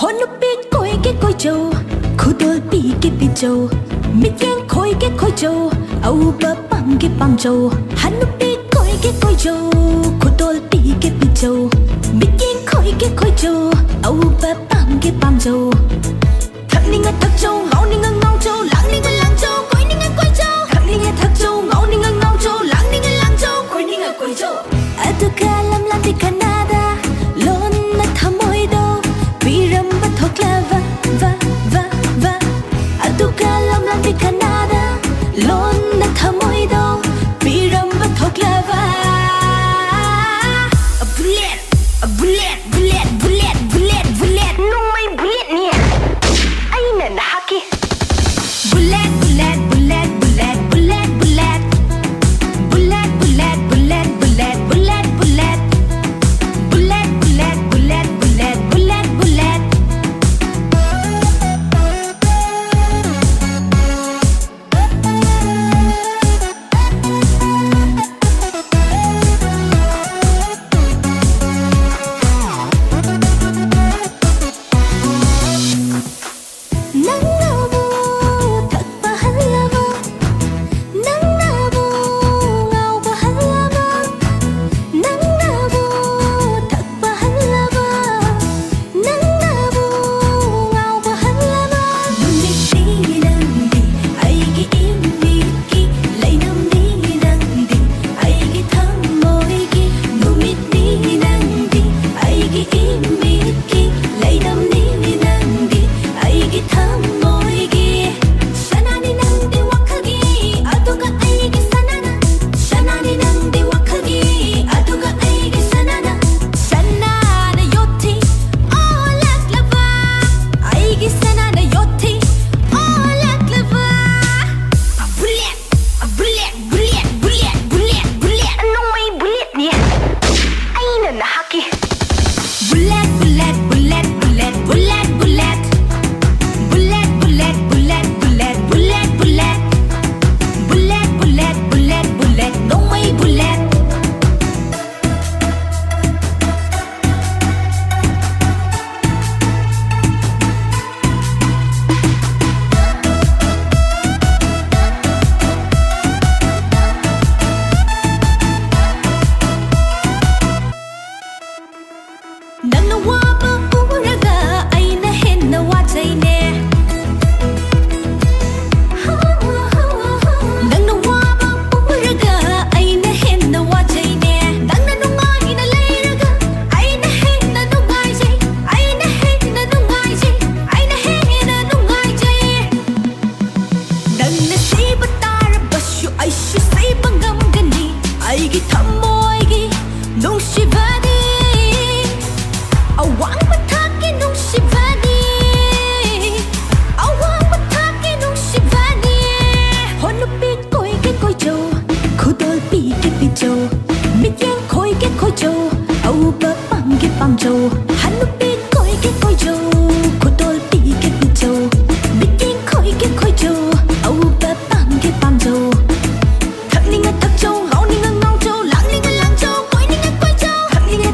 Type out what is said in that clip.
Honupit koi ke koi jo, kudol pi ke pi jo, mityen koi ke koi jo, au ba pang ke pang jo. Honupit koi ke koi jo, kudol pi ke pi jo, mityen koi ke koi jo, au ba pang ke pang jo. Thak ni nga thak jo, ngau ni nga ngau jo, lang ni nga lang jo, koi ni nga koi jo. Thak ni nga thak jo, ngau ni nga ngau jo, lang ni nga lang jo, koi ni nga koi jo. Aduka lam lam di Canada, lon na thamoy do, piram ba thokla va va va va. Aduka lam lam di Canada, lon na thamoy do, piram ba thokla va. A bullet, a bullet, bullet, bullet, bullet, bullet. Nung may bullet niya, ay nanahaki. Bullet, bullet, bullet, bullet, bullet, bullet. Bullet, bullet, bullet, bullet, bullet, bullet. Bullet, bullet, bullet, bullet, bullet, bullet. Nang nabo tak pahalaba, nang nabo ngau pahalaba, nang nabo tak pahalaba, nang nabo ngau pahalaba. Numit ni nandi ay gi imiki, lainam ni nandi ay gi thamoy gi. Numit ni nandi ay gi imiki, lainam ni nandi ay gi thamoy gi. Shanani nandi wakhagi, aduga ay gi sanana. Shanani nandi wakhagi, aduga ay gi sanana. Shanana yothi, olak lava, ay gi sanana yothi, olak lava. A bullet, a bullet, bullet, bullet, bullet, bullet. Anong may bullet niya? Ay nanahaki. Bullet, bullet, bullet, bullet, bullet, bullet. Bullet, bullet, bullet, bullet, bullet, bullet. Bullet, bullet, bullet, bullet, no may bullet. Nang nawa ba uraga ay nahin na watay ne. Nang nawa ba uraga ay nahin na watay ne. Nang nanungay na layraga ay nahin na nungay jay, ay nahin na nungay jay, ay nahin na nungay jay. Nang nasibat tara basyo ay siya say banggam gani, ay gitamoy gi nung shivani. Awang matake nung shivani, awang matake nung shivani. Honupit koi ke koi jo, kudol pi ke pi jo, mityen koi ke koi jo, au ba pang ke pang jo. Hanupit koi ke koi jo,